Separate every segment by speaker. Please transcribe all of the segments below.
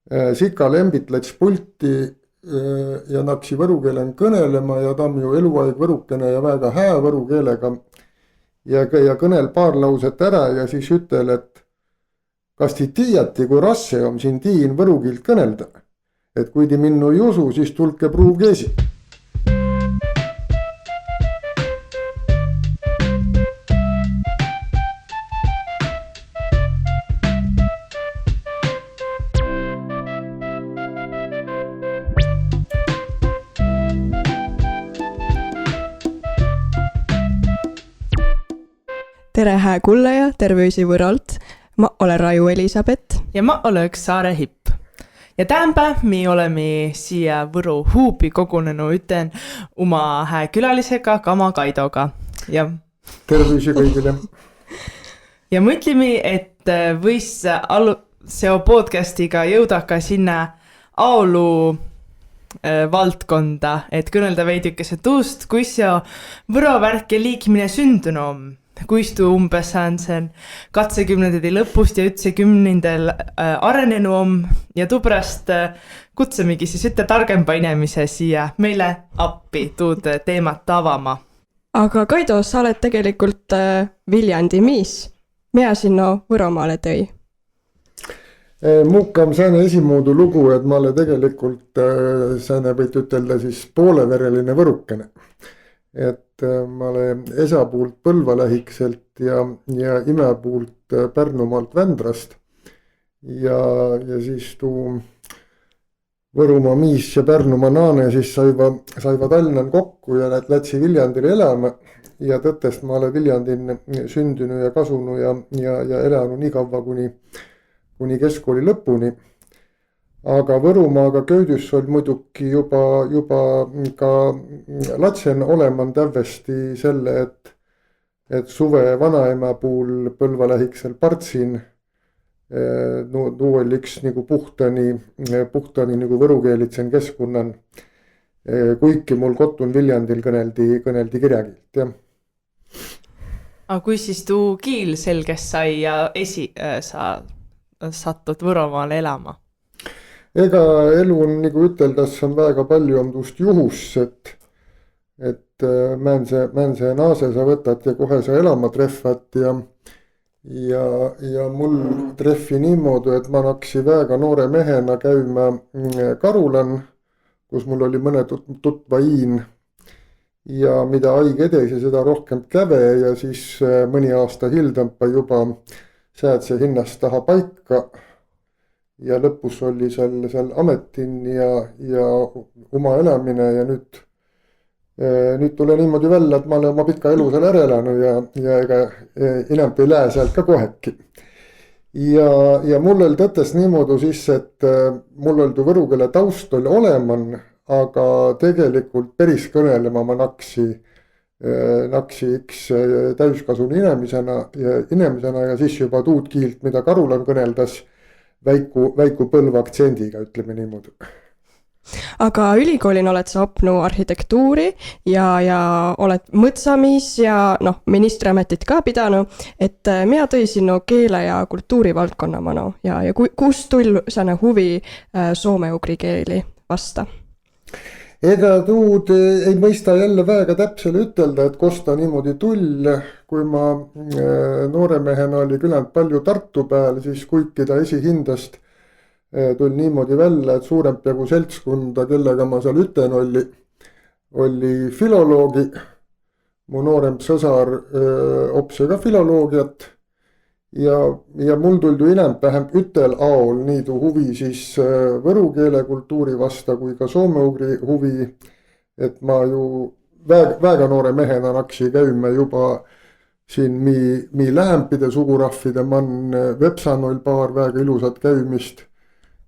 Speaker 1: Sika lembit läts pulti ja naksi võru keelen kõnelema ja ta on ju eluaeg võrukene ja väga hää võru keelega. Ja kõnel paar lauset ära ja siis ütel, et kas ti tiiati, kui rasse on siin tiin võrukilt kõnelda. Et kui ti minnu ei usu, siis tulke pruugi esi.
Speaker 2: Tere hää kullaja, terveysi võralt. Ma olen Raju Elisabeth.
Speaker 3: Ja ma olen üks Saare Hipp. Ja tämänpä me olemme siia Võru huupi kogunenu üten oma hää külalisega Kama Kaidoga. Ja
Speaker 1: terveysi kõigile.
Speaker 3: Ja mõtlime, et võis seo podcastiga jõuda ka sinna aolu valdkonda, et kõnelda veidikese tuust, kus seo Võro värk ja liikmine sündunu on. Kuis tuu umbes on sen 80. lõpust ja 90. arenenu on ja tuupärast kutsemegi siis ütte targempa inemise siia meile appi tuud teemat avama.
Speaker 2: Aga Kaido, sa oled tegelikult Viljandi miis. Mida sinna Võromaale tõi?
Speaker 1: Mukka on sääne esimuudu lugu, et ma olen tegelikult sääne võit ütelda siis poolevereline võrukene. Et ma olen esa puult Põlvalähikselt ja ime puult Pärnumaalt Vändrast. Ja siis tuu Võrumaa miis ja Pärnumaa naane siis saiva Tallinnan kokku ja lätsi Viljandile elama. Ja tõttest ma olen Viljandin sündynyt ja kasunu ja elanud nii kaua kuni keskkooli lõpuni. Aga Võrumaaga köydys oli muidugi juba ka latsen oleman tävesti selle, et suve vanaema puul Põlvalähiksel partsin tuu oli üks nagu puhtani nagu võrukeelitsen keskunnan, kuigi mul kotun Viljandil kõneldi kirjakilt, jah.
Speaker 3: Aga kui siis tuu kiil selges sai ja sa sattud Võromaale elama?
Speaker 1: Ega elu on nagu üteldas on väga palju on tuust juhus, et määnse naase sa võtad ja kohe sa elama treffad ja mul treffi niimoodi, et ma naksi väga noore mehena käima Karulan, kus mul oli mõne tutva iin ja mida aig edesi, seda rohkem käve ja siis mõni aasta hildampa juba säädse hinnast taha paika. Ja lõpus oli seal ametin ja oma elamine ja nüüd tule niimoodi välja, et ma olen oma pika elu seal ära elanud ja ega enam ei lähe sealt ka koheki. Ja mul oli tõttes niimoodi siis, et mul oli tuu võrukeele taust oli oleman, aga tegelikult päris kõnelema ma naksi üks täiskasunu inimesena ja siis juba tuud kiilt, mida Karulan kõneldas, väiku Põlva aktsendiga, ütleme niimoodi.
Speaker 2: Aga ülikoolin oled sa opnu arhitektuuri ja oled mõtsamis ja ministriametit ka pidanud, et mida tõi sinu keele ja kultuuri valdkonna manu ja kus tull sääne huvi soome-ugri keeli vasta?
Speaker 1: Ega tuud ei mõista jälle väga täpsele ütelda, et kosta niimoodi tull, kui ma nooremehena oli küllalt palju Tartu peal, siis kuiki ta esihindast tull niimoodi välja, et suurem peagu seltskunda, kellega ma seal üten oli filoloogi. Mu noorem sõsar opsi ka filoloogiat ja mul tuldu vähem ütel aol nii tuu huvi siis võru keele kultuuri vasta kui ka soome-ugri huvi, et ma ju väga noore mehena naksi käima juba siin mi lähempide sugurahvide man Vepsanol paar väga ilusat käimist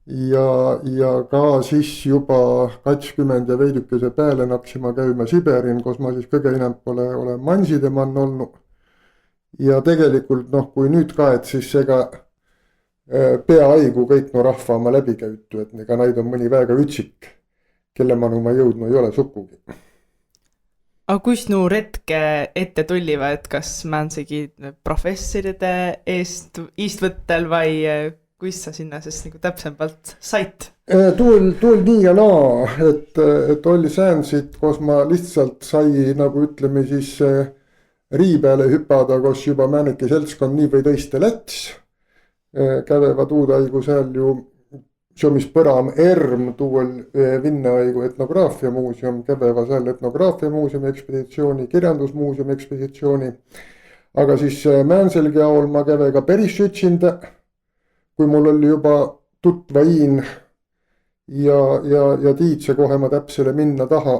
Speaker 1: ja ka siis juba 20 ja veidukese peale naksima käima Siberin, kus ma siis kõige enam olen manside man olnud. Ja tegelikult kui nüüd ka, et siis ega peaaigu kõik rahva oma läbi käyttu, et ega naid on mõni väga ütsik, kelle ma jõudnud ei ole sukugi.
Speaker 3: Aga kus nuu retke ette tulliva, et kas mänsegi professoride eestvõttel vai kuis sa sinna siis nagu täpsemalt said?
Speaker 1: Tuul nii ja naa, et oli säänsid, kus ma lihtsalt sai nagu ütleme siis rii peale hüpada, kus juba määnike seltskond nii või tõiste läts. Käveva tuudaigu seal ju mis põram ERM tuul Vinneaigu etnograafia muuseum, käveva seal etnograafia muuseumi ekspeditsiooni, kirjandusmuuseumi ekspeditsiooni. Aga siis Määnselgi aol ma kävega päris ütsinde, kui mul oli juba tutva iin ja tiidse kohe ma täpsele minna taha.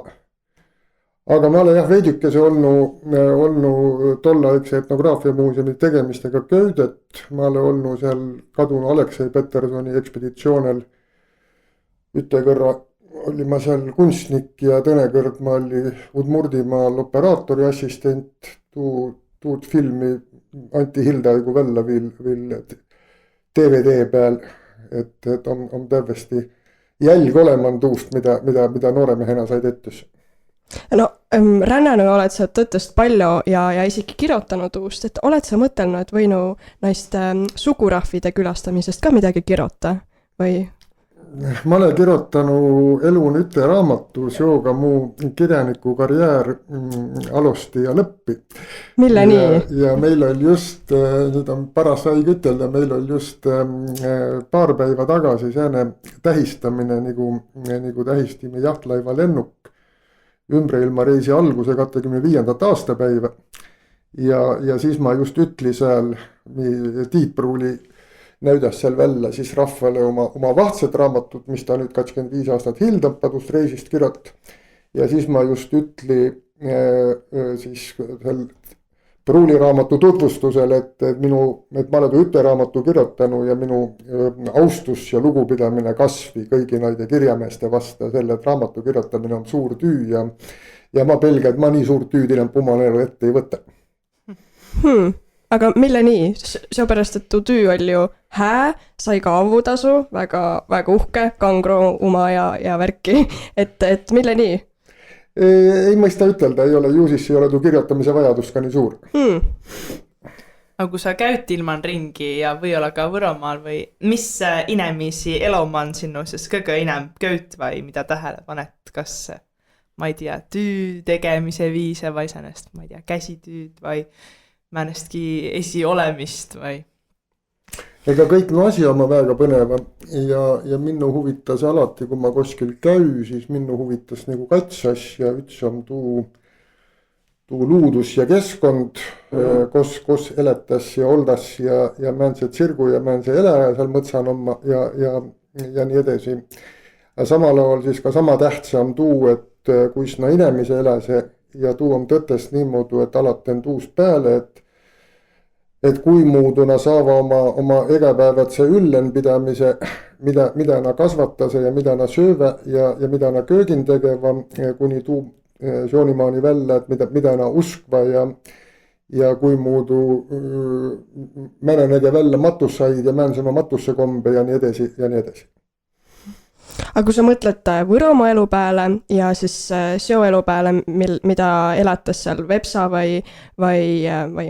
Speaker 1: Aga ma olen jah veidükese olnu tollaegse etnograafia muuseumi tegemistega köödet. Ma olen olnu seal kadunu Aleksei Petersoni ekspeditsioonel. Ütekõrra oli ma seal kunstnik ja tõnekõrd ma oli Udmurdimaal operaatori assistent. Tuud filmi Antti Hildaigu välja viil DVD peal, et on tävesti jälg oleman tuust, mida nooremehena said ettys.
Speaker 2: No rännänu oled sa tõttest palju ja isegi kirjutanud uust, et oled sa mõtelnud, et võinu naist sugurahvide külastamisest ka midagi kirjuta või?
Speaker 1: Ma olen kirjutanud Elun üte raamatu, seoga mu kirjaniku karjäär alusti ja lõppi.
Speaker 2: Mille nii?
Speaker 1: Ja meil oli just, nüüd on paras aeg ütelda, meil oli just paar päeva tagasi sääne tähistamine, nagu tähistime jahtlaiva lennuk ümbrailmareisi alguse 25. aastapäiva. Ja siis ma just ütli seal, Tiit Pruuli näüdas seal välja siis rahvale oma vahtsed raamatut, mis ta nüüd 25 aastat hildampadust reisist kirjut. Ja siis ma just ütli siis seal Pruuli raamatu tutvustusel, et ma olen üte raamatu kirjutanu ja minu austus ja lugupidamine kasvi kõigi naide kirjameeste vastu selle, et raamatu kirjutamine on suur tüü ja ma pelgan, et ma nii suur tüüd ilm pumaneelu ette ei võta.
Speaker 2: Aga mille nii? Seepärast, et tu tüü oli ju sai ka avutasu, väga, väga uhke, kangro uma ja värki, et mille nii?
Speaker 1: Ei mõista ütelda, ei ole, ju siis ei ole tu kirjutamise vajadus ka nii suur.
Speaker 3: Aga kui sa käyd ilman ringi ja või olla ka Võromaal või mis inemisi eloman sinu siis kõige inem kööt või mida tähele panet, kas ma ei tea, tüü tegemise viise või sänest, ma ei tea, käsitüüd või määnestki esiolemist või?
Speaker 1: Ega kõik no asi oma väga põneva ja minnu huvitas alati, kui ma kuskil käy, siis minnu huvitas nagu katsas ja üks on tuu luudus ja keskkond, kus eletas ja oldas ja määnse tsirgu ja määnse ele seal mõtsan oma ja nii edasi. Samal ajal siis ka sama tähtsam tuu, et kuis na inemise elase ja tuu on tõttest niimoodi, et alati on tuust peale, et kui muuduna saava oma egapäevatse üllenpidamise, mida na kasvatase ja mida na sööve ja mida na köögin tegeva, kuni tuu joonimaani välja, et mida na uskva ja kui muudu mänenege välja matussaid ja määnsema matusse kombe ja nii edasi ja nii edasi.
Speaker 2: Aga kui sa mõtled Võromaa elu peale ja siis seo elu peale, mida elatas seal Vepsa või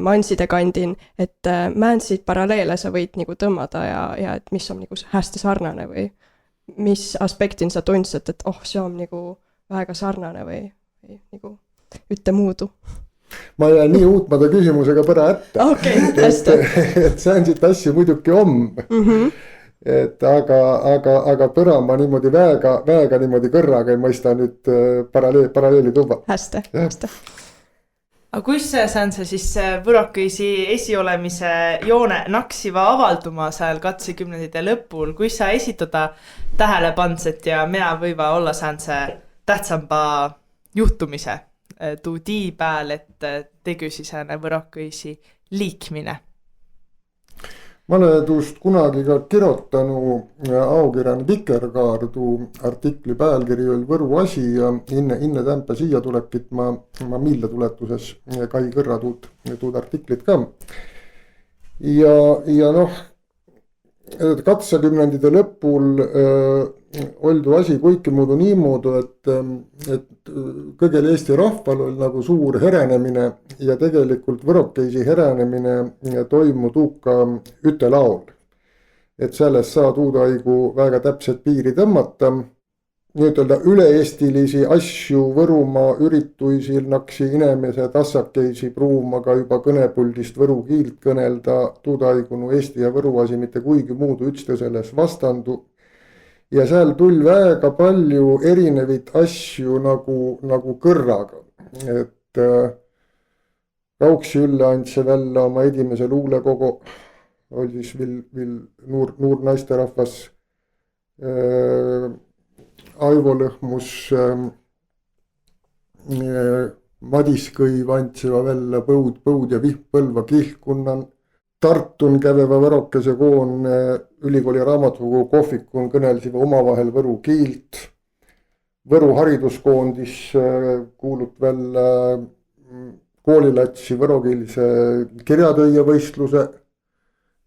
Speaker 2: Manside kandin, et määnsid paralleele sa võid nagu tõmmada ja et mis on nagu hästi sarnane või mis aspektin sa tundsid, et see on nagu väga sarnane või nagu ütte muudu?
Speaker 1: Ma jään nii uutmada küsimusega põra ette.
Speaker 2: Okei, hästi.
Speaker 1: Et säänsit asju muidugi on. Et aga põra ma niimoodi väega niimoodi kõrraga ei mõista nüüd paralleeli tuua.
Speaker 2: Hästi.
Speaker 3: Aga kus see siis Võrokõisi esiolemise joone naksiva avalduma seal 80. lõpul, kus sa esitada tähele pandset ja mina võiva olla säänse tähtsamba juhtumise tuu tii pääl, et tegüsi sääne Võrokõisi liikmine?
Speaker 1: Ma olen tuust kunagi ka kirjutanu aukirjani Vikerkaar, tuu artikli pealkiri oli Võru asi ja inne tämpe siia tulekit ma miille tuletuses kai kõrra tuud artiklit ka. Ja noh, 80. lõpul oldu asi kuiki muudu niimoodi, et kõigel Eesti rahval oli nagu suur herenemine ja tegelikult Võrokõisi herenemine toimu tuuka üte laul. et sellest saa tuudaigu väga täpset piiri tõmmata. Nii-ütelda üle-eestilisi asju Võrumaa ürituisil naksi inimesed assakeisi pruuma ka juba kõnepuldist võru kiilt kõnelda, tuudaigunu eesti ja võru asi mitte kuigi muudu üksteisele vastandu. Ja seal tull väga palju erinevit asju nagu kõrraga. Et Rauksi Ülle andse välja oma edimese luulekogu, oli siis veel nuur naisterahvas, Aivo Lõhmus, Madis Kõiv andseva välja põud ja vihpõlva kihkunnan. Tartun käveva võrokese koon ülikooli raamatukogu kohvikun kõnelsiva omavahel võru kiilt. Võru hariduskoondis kuulut välja koolilatsi võrokiilise kirjatöie võistluse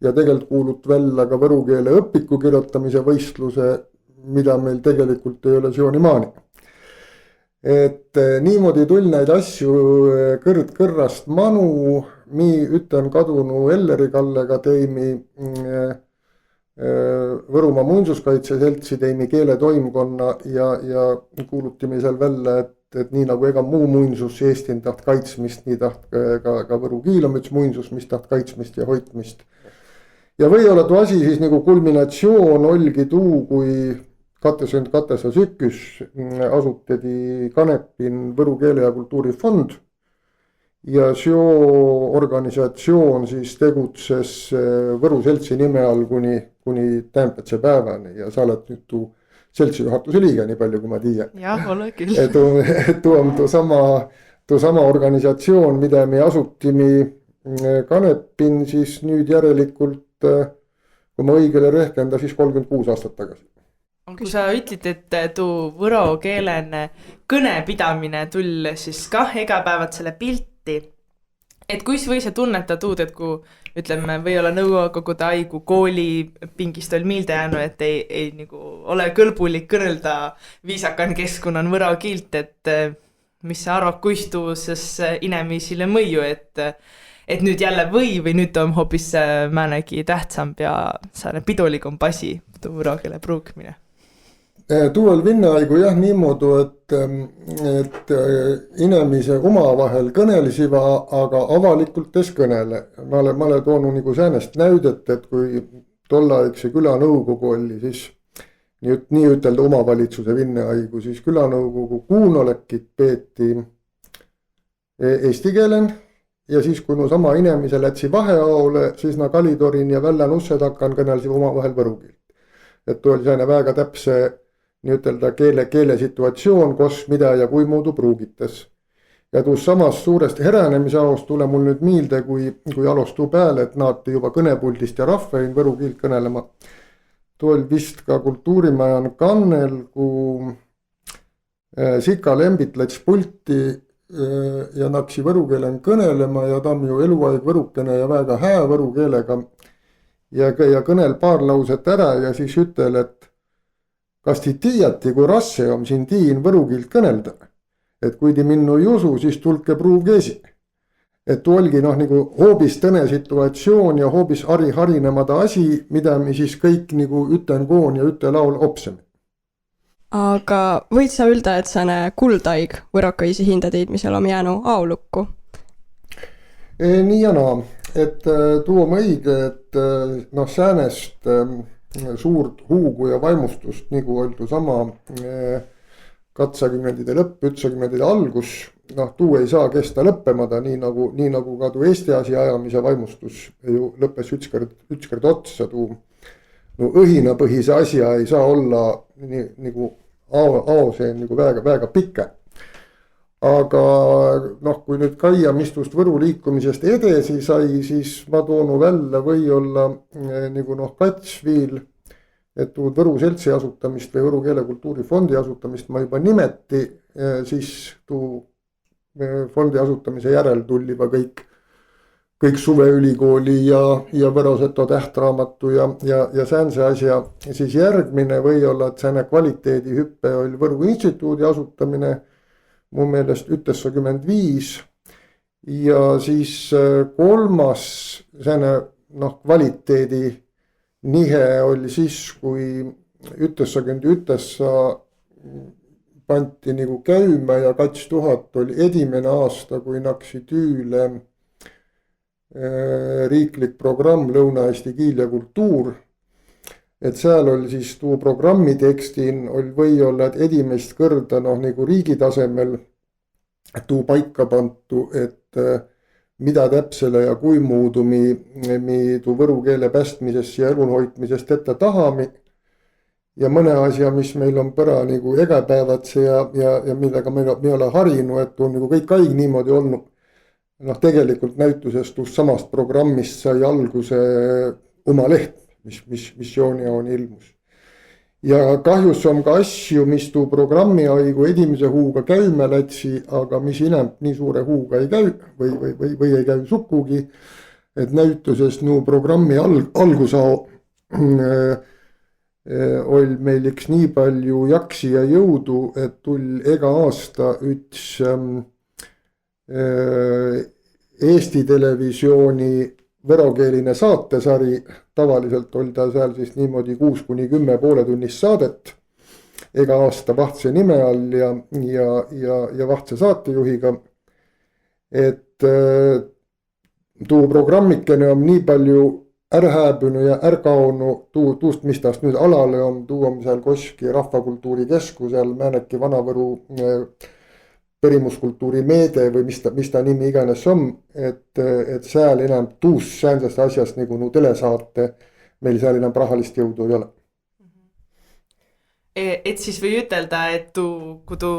Speaker 1: ja tegelikult kuulut välja ka võru keele õpiku kirjutamise võistluse, mida meil tegelikult ei ole sionimaani. Et niimoodi tull neid asju kõrrast manu, mi ütlen kadunu Elleri Kallega teimi Võrumaa muinsuskaitse seltsi teimi keeletoimkonna ja kuulutime seal välja, et nii nagu ega muu muinsus Eestin taht kaitsmist, nii taht ka võru kiil on üks muinsus, mis taht kaitsmist ja hoitmist. Ja või olla tuu asi siis nagu kulminatsioon olgi tuu, kui 2021 asutati Kanepin Võru keele ja kultuurifond ja seo organisatsioon siis tegutses Võru seltsi nime all kuni tämpätse päevani ja sa oled nüüd tuu seltsi juhatuse liige, nii palju kui ma tiian.
Speaker 3: Jah, ole küll.
Speaker 1: Tuu on tuu sama organisatsioon, mida me asutimi Kanepin siis nüüd järelikult, kui ma õigele rehkenda, siis 36 aastat tagasi.
Speaker 3: Kui sa ütlid, et tuu võro keelene kõnepidamine tull siis kah igapäevad selle pilti, et kuis või see tunneta tuud, et kui ütleme, või olla nõukogude aigu kooli pingist oli miilde jäänu, et ei nagu ole kõlbulik kõnelda viisakan keskkonnan võro kiilt, et mis sa arvad, kuis tuu siis inemisile mõju, et nüüd jälle või nüüd on hoopis määnegi tähtsamb ja saane pidulikum pasi tuu võro keele pruukmine?
Speaker 1: Tuuel vinnaaigu jah niimoodi, et inimese omavahel kõnelisiva, aga avalikult es kõnele. Ma olen toonu nagu säänest näidet, et kui tollaegse külanõukogu oli, siis nii ütelda omavalitsuse vinnaaigu, siis külanõukogu kuunolekid peeti eesti keelen ja siis kui no sama inimese lätsi vaheaole, siis na Kalidorin ja Vällan ussed hakkan kõnelisiva omavahel võrukilt. Et tuu oli sääne väga täpse nii ütelda keele situatsioon, kos mida ja kui muudu pruugites. Ja tuus samas suurest heränemise aost tule mul nüüd miilde, kui alustuu peale, et naati juba kõnepuldist ja rahvain võru kiilt kõnelema. Tuu oli vist ka kultuurimajan Kannel, kui Sika Lembit läts pulti ja naksi võru keelen kõnelema ja ta on ju eluaeg võrukene ja väga hää võru keelega. Ja kõnel paar lauset ära ja siis ütel, et kas ti tiiati, kui rasse on siin tiin võrukilt kõnelda? Et kui ti minnu ei usu, siis tulke pruugi esi. Et tuu olgi nagu hoobis tõne situatsioon ja hoobis harinemada asi, mida me siis kõik nagu üten koon ja üte laul opsime.
Speaker 2: Aga võid sa ülda, et sääne kuldaig võrokaisi hindatiidmisel on jäänu aulukku?
Speaker 1: Nii ja naa, et tuu on õige, et säänest suurt huugu ja vaimustust, nagu oldu sama 80-ndide lõpp, 90-ndide algus, tuu ei saa kesta lõppemada, nii nagu ka tuu Eesti asi ajamise vaimustus ju lõppes ükskord otsa, tuu õhinapõhise asja ei saa olla nagu aosee nagu väga pikka. Aga kui nüüd Kaia mistust Võru liikumisest edesi sai, siis ma toonu välja või olla nagu kats viil, et tuud Võru seltsi asutamist või Võru keelekultuurifondi asutamist ma juba nimeti, siis tuu fondi asutamise järel tuli juba kõik Suveülikooli ja Võroseto tähtraamatu ja säänse asja. Siis järgmine või olla, et sääne kvaliteedihüppe oli Võru instituudi asutamine mu meelest 95 ja siis kolmas sääne kvaliteedi nihe oli siis, kui ütessa panti nagu käima ja 2000 oli edimene aasta, kui nakksi tüüle riiklik programm Lõuna-Eesti kiil ja kultuur. Et seal oli siis tuu programmi tekstin oli või olla, et edimest kõrda nagu riigi tasemel tuu paika pantu, et mida täpsele ja kui muudu mi tuu võru keele päästmisest ja elun hoidmisest ette tahami. Ja mõne asja, mis meil on põra nagu egapäevatse ja millega me ei ole harinu, et on nagu kõik aig niimoodi olnud. Tegelikult näitusest tuust samast programmist sai alguse oma leht, mis missiooniaoni ilmus. Ja kahjus on ka asju, mis tuu programmi aigu edimise huuga käime lätsi, aga mis inemt nii suure huuga ei käi või ei käi sukugi. Et näitusest nuu programmi algusao oli meil üks nii palju jaksi ja jõudu, et tull ega aasta üks Eesti Televisiooni võrokeeline saatesari, tavaliselt oli ta seal siis niimoodi 6-10 pooletunnist saadet, ega aasta vahtse nime all ja vahtse saatejuhiga. Et tuu programmikene on nii palju ärhääbünu ja ärkaonu tuust, mis tast nüüd alale on, tuu on seal Koski rahvakultuuri keskusel, määneki Vanavõru perimuskultuuri meede või mis ta nimi iganes on, et seal enam tuust säänsest asjast nagu nu telesaate, meil seal enam rahalist jõudu ei ole.
Speaker 3: Et siis või ütelda, et kui tuu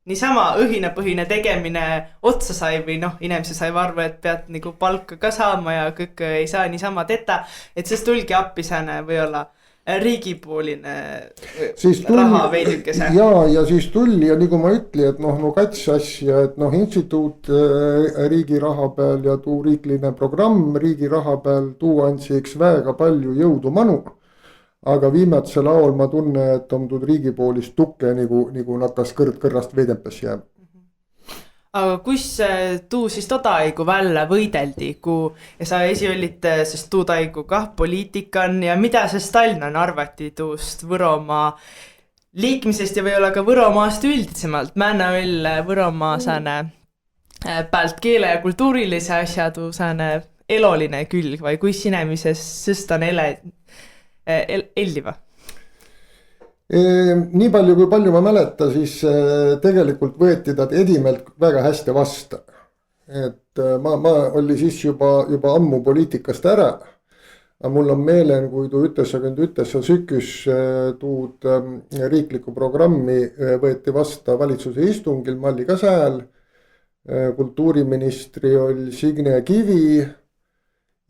Speaker 3: niisama õhinapõhine tegemine otsa sai või inimesi sai arvu, et pead nagu palka ka saama ja kõik ei saa niisama teta, et siis tulgi appi sääne või olla riigipooline raha veidükese.
Speaker 1: Ja siis tuli ja nagu ma ütli, et kats asja, et instituut riigi raha peal ja tuu riikline programm riigi raha peal, tuu andsiks väga palju jõudu manu. Aga viimatsel aol ma tunne, et on tuud riigipoolist tukke nagu nakkas kõrrast veidempes jääb.
Speaker 3: Aga kus tuu siis taigu välja võideldi, ja sa esi olid siis tuu taigu kah poliitikan ja mida see Stalnan arvati tuust Võromaa liikmisest ja või olla ka Võromaast üldisemalt? Männa oli Võromaa sääne päält keele ja kultuurilise asja tuu sääne eloline külg või kus inemises sõstan elliva?
Speaker 1: Nii palju kui palju ma mäleta, siis tegelikult võeti ta edimelt väga hästi vasta. Et ma oli siis juba ammu poliitikast ära. Aga mul on meelen, kui tuu ütessa sükkus tuud riikliku programmi võeti vasta valitsuse istungil, ma oli ka sääl. Kultuuriministri oli Signe Kivi.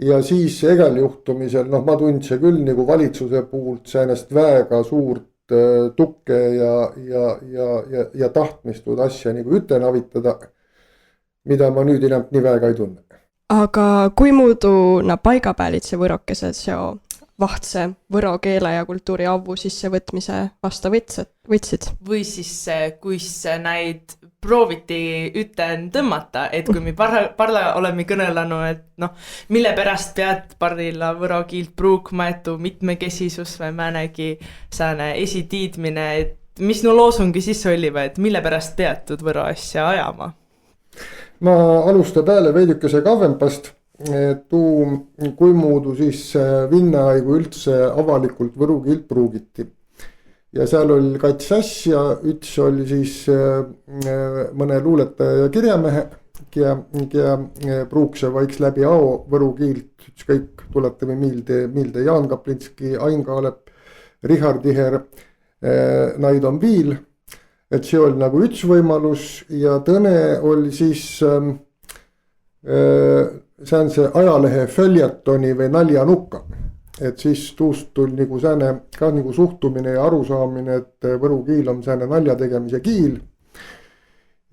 Speaker 1: Ja siis egal juhtumisel, ma tundse küll nagu valitsuse puult säänest väga suurt tukke ja tahtmist tuud asja nagu üten avitada, mida ma nüüd enam nii väga ei tunne.
Speaker 2: Aga kui muudu paigapäälitse võrokesed seo vahtse võro keele ja kultuuri avu sissevõtmise vasta võtsid? Või
Speaker 3: siis, kus näid prooviti üten tõmmata, et kui mi parla oleme kõnelanu, et mille pärast pead parilla võro kiilt pruukma, et tuu mitmekesisus või määnegi sääne esitiidmine, et mis nu loosungi siis oli või, et mille pärast pead tuud võro asja ajama?
Speaker 1: Ma alusta peale veidükese kavvempast, kui muudu siis vinnaaegu üldse avalikult võru kiilt pruugiti. Ja seal oli kats asja, üks oli siis mõne luuletaja ja kirjamehe, kia pruukse vaiks läbi ao võru kiilt, kõik tuletame miilde Jaan Kaplinski, Ain Kaalep, Richard Iher, naid on viil, et see oli nagu üks võimalus ja tõne oli siis säänse ajalehe följetoni või naljanukka. Et siis tuust tuli nagu sääne ka nagu suhtumine ja arusaamine, et võru kiil on sääne nalja tegemise kiil.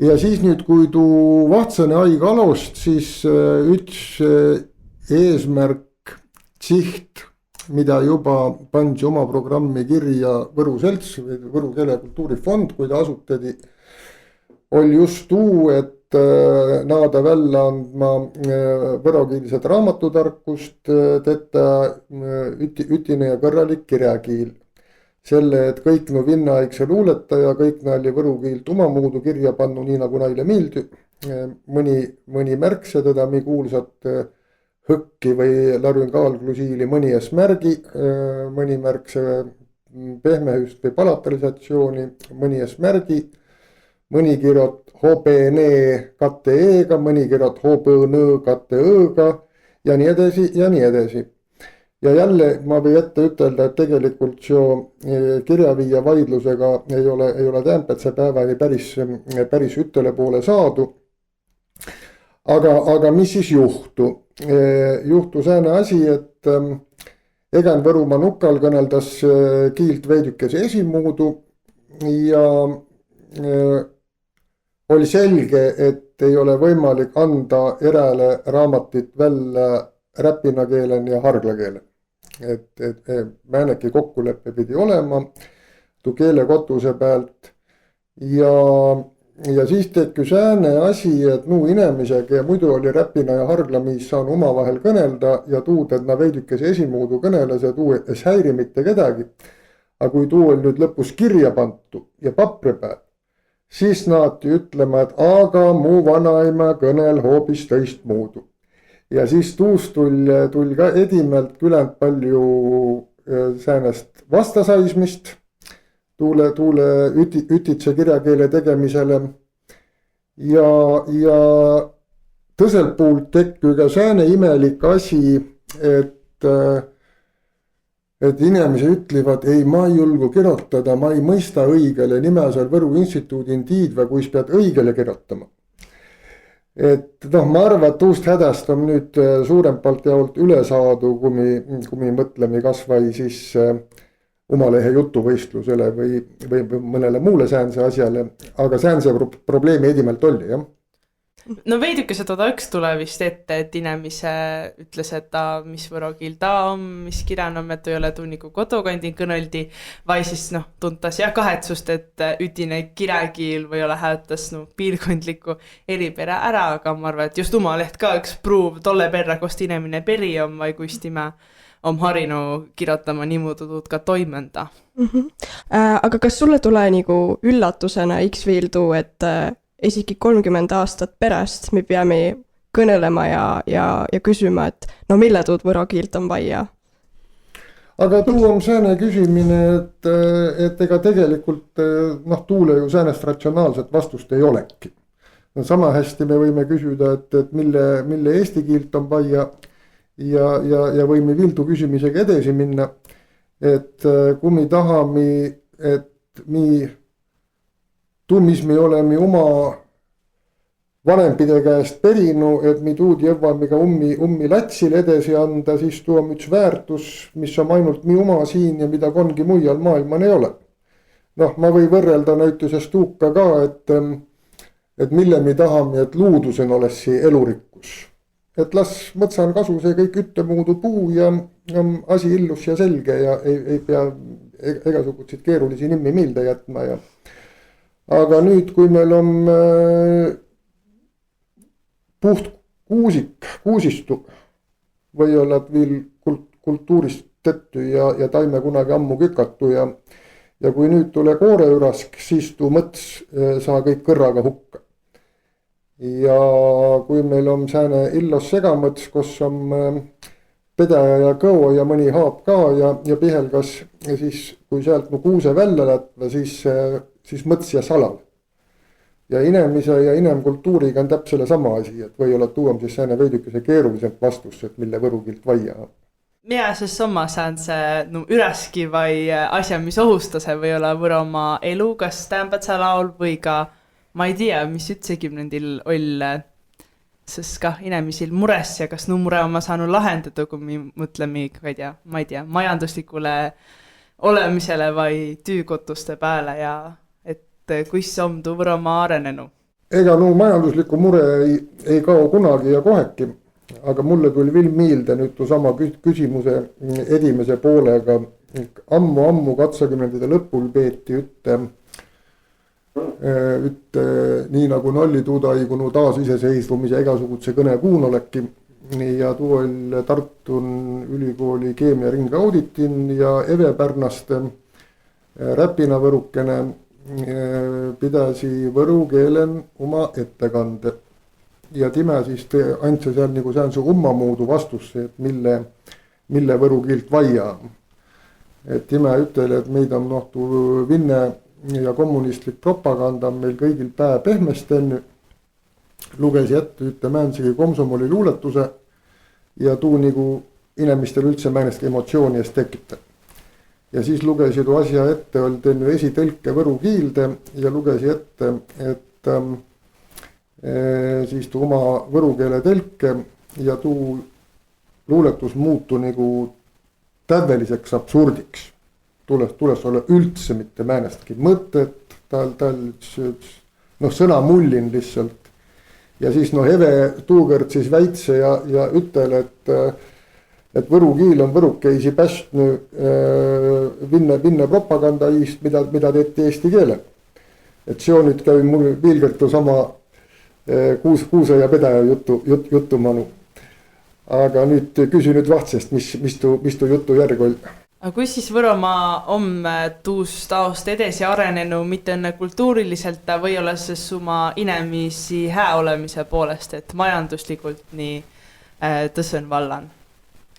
Speaker 1: Ja siis nüüd, kui tuu vahtsane aig alost, siis üks eesmärk, siht, mida juba pandi oma programmi kirja Võru selts või Võru keele kultuurifond, kui ta asutati, oli just tuu, et naada välja andma võrokiilset raamatutarkust, tetä ütine ja kõrralik kirjakiil. Selle, et kõik no vinnaikse luuletaja, kõik näili võrukiilt omamuudu kirja pannu, nii nagu naile miildi. Mõni märkse teda mi kuulsat hõkki või laryngaalglusiili mõni esmärgi, mõni märkse pehmehüst või palatalisatsiooni, mõni esmärgi, mõni kirjot HBN katte E-ga, mõni kirjot HBN katte Ö-ga ja nii edasi ja nii edasi. Ja jälle ma või ette ütelda, et tegelikult see kirjaviija vaidlusega ei ole tämpätse päevani päris üttele poole saadu. Aga mis siis juhtu? Juhtu sääne asi, et Egen Võrumaa nukal kõneldas kiilt veidükese esimuudu ja oli selge, et ei ole võimalik anda järele raamatit välja räpinakeelen ja harglakeelen. Et määneki kokkuleppe pidi olema tuu keelekotuse pealt ja siis tekki sääne asi, et nuu inimesega ja muidu oli räpina ja hargla, mis saan omavahel kõnelda ja tuud, et na veidükese esimuudu kõneles ja tuu ei häiri mitte kedagi. Aga kui tuu oli nüüd lõpus kirja pantu ja papri peal, siis naati ütlema, et aga mu vanaema kõnel hoopis tõistmuudu. Ja siis tuust tuli ka edimelt küländ palju säänest vastasaismist tuule ütitse kirjakeele tegemisele. Ja tõselt puult tekki ka sääne imelik asi, et inimesi ütlevad, ei ma ei julgu kirjutada, ma ei mõista õigele nimesel Võru instituudin tiidva, kuis pead õigele kirjutama. Et ma arvan, et tuust hädast on nüüd suurempalt jaolt üle saadu, kui me mõtleme kas või siis omalehe jutuvõistlusele või mõnele muule säänse asjale, aga säänse probleemi edimelt oli, jah.
Speaker 3: No veidükese toda üks tule vist ette, et inimese ütles, et ta, mis võro kiil ta on, mis kirjan on, et ei ole tuu nagu kodukondin kõneldi, vai siis tuntas kahetsust, et ütine kirjakiil või ole häätas piirkondliku eripere ära, aga ma arvan, et just omaleht ka üks pruuv tolle perra, kost inimene peri on või kuistime on harinu kirjutama niimoodi tuud ka toimenda.
Speaker 2: Aga kas sulle tule nagu üllatusena X-Fiil tuu, et isegi 30 aastat pärast me peame kõnelema ja küsima, et no mille tuud võro kiilt on vaja?
Speaker 1: Aga tuu on sääne küsimine, et ega tegelikult tuule ju säänest ratsionaalset vastust ei olegi. Sama hästi me võime küsida, et mille eesti kiilt on vaja ja võime vildu küsimisega edasi minna. Et kui me tahame, et mis me oleme oma vanempide käest perinu, et me tuud jõvame ka ummi latsil edasi anda, siis tuu on üks väärtus, mis on ainult mi oma siin ja mida kongi mujal maailman ei ole. Ma või võrrelda näitusest tuuka ka, et mille me tahame, et luudusen olesi elurikkus. Et las mõtsan kasu see kõik üttemuudu puu ja asi illus ja selge ja ei pea egasugused keerulisi nimi meelde jätma ja aga nüüd, kui meil on puht kuusistu või oled veel kultuurist tõttu ja taime kunagi ammu kükatu ja kui nüüd tule kooreürask, siis tuu mõts saa kõik kõrraga hukka. Ja kui meil on sääne illos segamõts, kus on pedaja ja kõo ja mõni haab ka ja pihelgas, siis kui sealt kuuse välja lätva, siis mõts ja salal. Ja inimese ja inimkultuuriga on täpsele sama asi, et või olla tuuam siis sääne veidükese keeruliselt vastus, et mille võrukilt vaia.
Speaker 3: Mida siis oma säänse üraski või asja, mis ohustase või olla võroma elu, kas tämpätsa laul või ka ma ei tea, mis 90-ndil oli, sest ka inimesil mures ja kas mure oma saanud lahendada, kui me mõtleme, ma ei tea, majanduslikule olemisele või tüükotuste peale ja et kuis on tuu võroma arenenu?
Speaker 1: Ega majanduslikku mure ei kao kunagi ja koheki, aga mulle tuli veel meelde nüüd tuu sama küsimuse edimese poolega. Ammu 80-ndate lõpul peeti nii nagu nolli tuudaigunu taasiseseisvumise igasuguse kõne kuunolekki ja tuu oli Tartu ülikooli keemiaringi auditin ja Eve Pärnaste räpina võrukene pidasi võru keelen oma ettekande ja time siis andsi seal nagu säänsu ummamuudu vastusse, et mille võru kiilt vaia. Et time ütle, et meid on vinne ja kommunistlik propaganda meil kõigil päe pehmesten. Lugesi ette ütte Mänsigi komsomoli luuletuse ja tuu nagu inimestel üldse määnestki emotsiooni eest tekitab. Ja siis lugesi tuu asja ette, oli teinud esitõlke võru kiilde ja lugesi ette, et siis tuu oma võru keele tõlke ja tuu luuletus muutu nagu täveliseks absurdiks. Tules olla üldse mitte määnestki mõtet, tal sõna mullin lihtsalt. Ja siis Eve tuugõrd siis väitse ja ütel, et võru kiil on võrukeisi päästnu vinne propaganda iist, mida teeti eesti keele. Et see on nüüd käi mul viilgõrtu sama kuuse ja pedaja juttu manu. Aga nüüd küsi nüüd vahtsest, mis tu jutu järg oli.
Speaker 3: Aga kus siis Võromaa on tuust taost edesi arenenu mitte enne kultuuriliselt või ole see suma inemisi hää olemise poolest, et majanduslikult nii tõsõn vallan?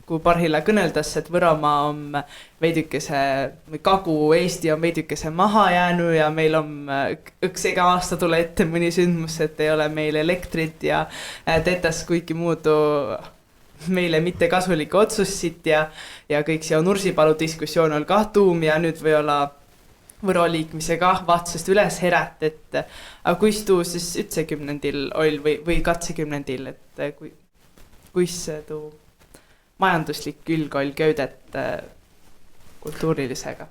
Speaker 3: Kui parhilla kõneldas, et Võromaa on veidükese, Kagu-Eesti on veidükese maha jäänu ja meil on üks ega aasta tule ette mõni sündmus, et ei ole meil elektrit ja tetas kuigi muudu meile mitte kasulikke otsussid ja kõik see on Nursipalu diskussioon on kah tuum ja nüüd või olla Võro liikmise kah vahtsest üles herät, et aga kuis tuu siis 90. või 20. et kuis tuu majanduslik külg oli köödet kultuurilisega?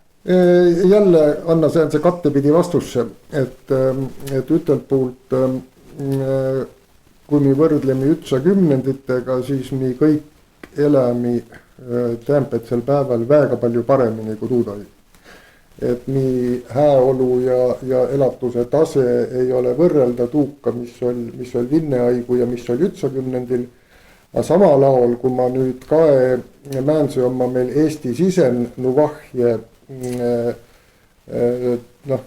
Speaker 1: Jälle anna see kattepidi vastusse, et ütelt poolt kui me võrdleme 90-nditega, siis me kõik elame tämpetsel päeval väga palju paremini kui tuudai. Et nii hääolu ja elatuse tase ei ole võrrelda tuuka, mis oli vinneaigu ja mis oli 90-ndil. Aga samal ajal, kui ma nüüd kae määnse oma meil Eesti sisen nuvahje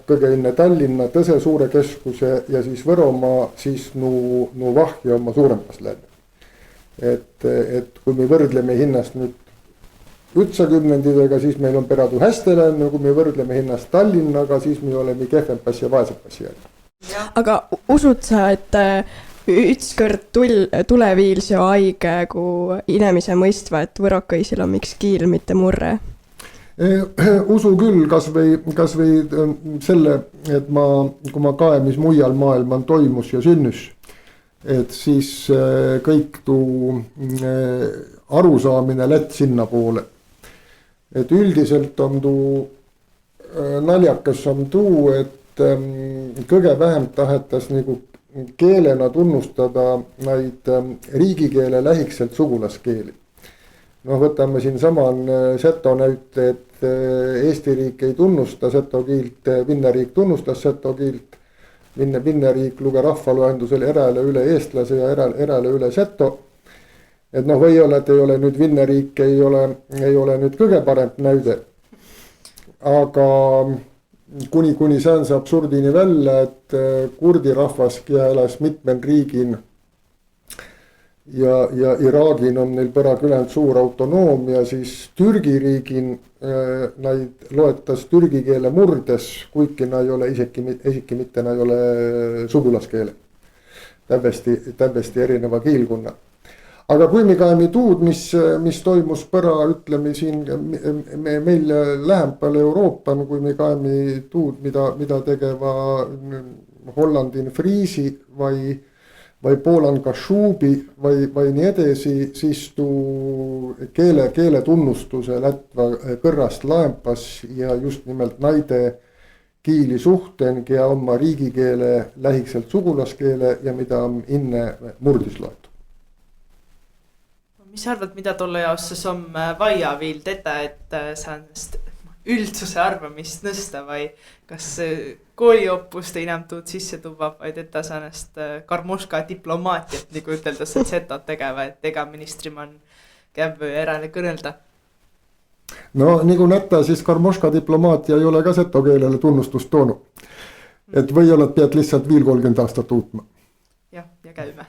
Speaker 1: kõige enne Tallinna tõse suure keskuse ja siis Võromaa, siis nuvahje oma suuremas länne. Et kui me võrdleme hinnast nüüd 90-ndidega, siis meil on peradu hästi länne, kui me võrdleme hinnast Tallinnaga, siis me oleme kehvempas ja vaesempas jälle.
Speaker 2: Aga usud sa, et ükskõrd tuleviil see aige, kui inimese mõistva, et võrokõisil on miks kiil, mitte murre?
Speaker 1: Usu küll, kas või selle, et kui ma kae, mis mujal maailman toimus ja sünnus, et siis kõik tuu arusaamine lätt sinna poole. Et üldiselt on tuu naljakas on tuu, et kõige vähem tahetas nagu keelena tunnustada neid riigikeele lähikselt sugulaskeeli. Võtame siin saman seto näite, et Eesti riik ei tunnusta seto kiilt, Vinneriik tunnustas seto kiilt. Vinneriik luge rahvaloendusel eräle üle eestlase ja eräle üle seto. Et või ole, et ei ole nüüd Vinneriik, ei ole nüüd kõige parem näide. Aga kuni sään see absurdini välja, et kurdi rahvaski elas mitmen riigin ja Iraagin on neil põra külend suur autonoomia, siis Türgi riigin neid loetas türgi keele murdes, kuigi nad ei ole isegi mitte, nad ei ole sugulaskeele. Täbesti erineva kiilkunna. Aga kui me kaeme tuud, mis toimus põra, ütleme siin meil lähempal Euroopan, kui me kaeme tuud, mida tegeva Hollandin Friisi või Poolan Kashubi või nii edasi, siis tuu keele tunnustuse lätva kõrrast laempas ja just nimelt naide kiili suhtengi ja oma riigikeele lähikselt sugulaskeele ja mida inne murdis loetu.
Speaker 3: Mis arvad, mida tolle jaos on vaia viil teda, et säänest üldsuse arvamist nõsta või kas kooliõppuste enam tuud sisse tuua, vaid et ta saanest karmoška diplomaatiat, nagu üteldas, et seda tegeva, et ega ministriman käib erale kõnelda.
Speaker 1: No nagu nätta, siis karmoška diplomaatia ei ole ka seto keelele tunnustust toonud. Et või oled pead lihtsalt viil 30 aastat uutma.
Speaker 3: Jah, ja käime.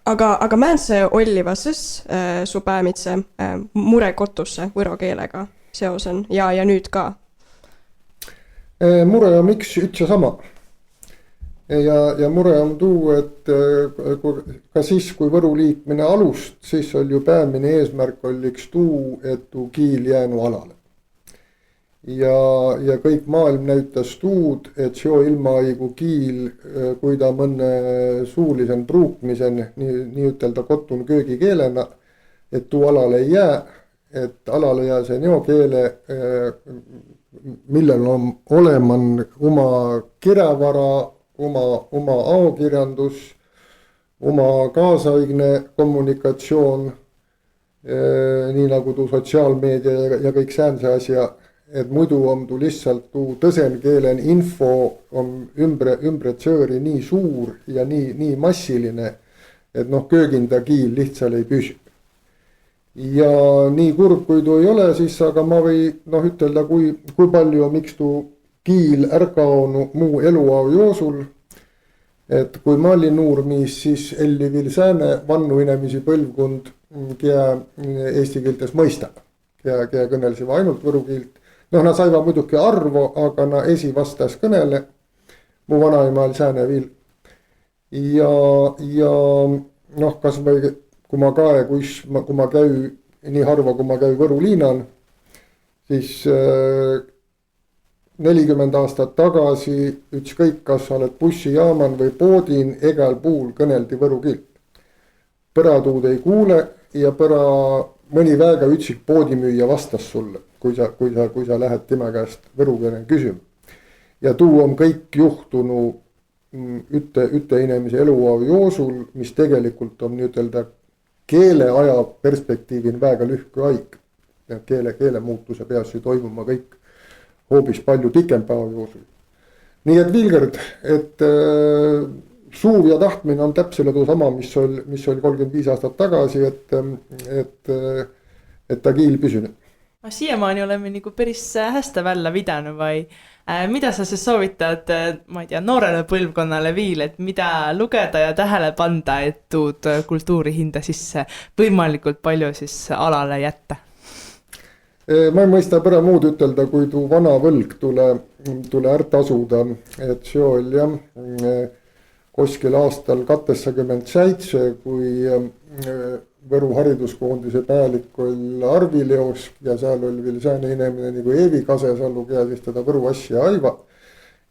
Speaker 2: aga määnse ollivasõs su päämitse mure kotusse võro keelega seosen ja nüüd ka?
Speaker 1: Mure on miks üks ja sama. Ja mure on tuu, et ka siis, kui Võru liikmine alust, siis oli ju päämine eesmärk olliks tuu, et tuu kiil jäänu alale. Ja kõik maailm näytas tuud, et seo ilmaigu kiil, kui ta mõne suulisen pruukmisen, nii ütelda kotun köögikeelena, et tuu alale ei jää, et alale jää see neokeele, millel on oleman oma kirjavara, oma aokirjandus, oma kaasaegne kommunikatsioon, nii nagu tuu sotsiaalmeedia ja kõik säänse asja, et muidu on tuu lihtsalt tuu tõsenkeelen info on ümbre tsööri nii suur ja nii massiline, et kööginda kiil lihtsalt ei püsi. Ja nii kurb kui tuu ei ole, siis aga ma või ütelda, kui palju, miks tuu kiil ärkaonu muu eluau joosul, et kui ma olin nuurmiis, siis elli veel sääne vannu inimesi põlvkond, kea eesti keeltes mõista, kea kõnelsiva ainult võru kiilt. Nad saiva muidugi arvo, aga na esi vastas kõnele, mu vanaema oli sääne veel. Ja kas või kui ma käy nii harva, kui ma käy Võru liinan, siis 40 aastat tagasi ükskõik, kas sa oled bussijaaman või poodin, egal puul kõneldi võru kilt. Põra tuud ei kuule ja mõni väega üksik poodimüüja vastas sulle, kui sa lähed tema käest võru keele küsima. Ja tuu on kõik juhtunu üte inimese eluau joosul, mis tegelikult on ütelda keeleaja perspektiivin väga lühke aeg. Keele muutuse peaks toimuma kõik hoopis palju pikem päeva joosul. Nii et Vilgerd, et suuv ja tahtmine on täpselt sama, mis oli 35 aastat tagasi, et ta kiil püsünud.
Speaker 3: Siiamaani oleme nagu päris hästi välja vidanud või mida sa siis soovitad, ma ei tea, noorele põlvkonnale viil, et mida lugeda ja tähele panda, et tuud kultuuri hinda sisse võimalikult palju siis alale jätta?
Speaker 1: Ma ei mõista pära muud ütelda, kui tuu vana võlg tule ärt asuda, et see oli jah, kuskil aastal 87, kui Võru hariduskoondise pealik oli Arvi Leosk ja seal oli veel sääne inimene nagu Eevi Kasesalu, kea siis teda Võru asja aiva.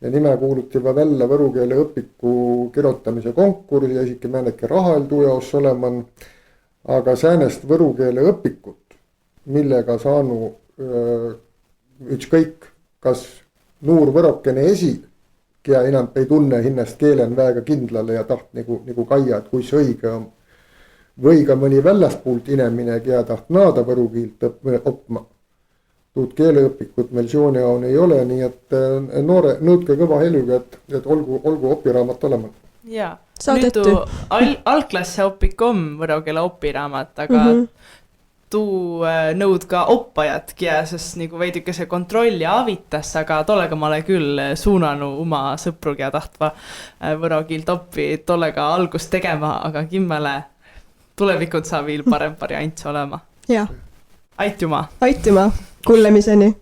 Speaker 1: Ja nime kuuluti välja võru keele õpiku kirjutamise konkursi ja isegi määneke raha tuu jaos oleman, aga säänest võru keele õpikut, millega saanu ükskõik, kas nuur võrokene esi, kea enam ei tunne hinnast keelen väga kindlale ja taht nagu kaia, et kui see õige on. Või ka mõni väljaspuult inimene, kea taht naada võru kiilt õppima. Tuud keeleõpikut meil Siooniaun ei ole, nii et noore nõudke kõva helüga, et olgu opiraamat olema.
Speaker 3: Jaa, nüüd algklassi õpik on võru keele opiraamat, aga tuu nõud ka oppajat, kes nagu veidike see kontrolli avitas, aga tollega ma olen küll suunanu oma sõpru, kea tahtva võru kiilt oppi, tollega algust tegema, aga kimmele tulevikud saa veel parem variants olema.
Speaker 2: Jah.
Speaker 3: Aitüma!
Speaker 2: Aitüma! Kuulemiseni!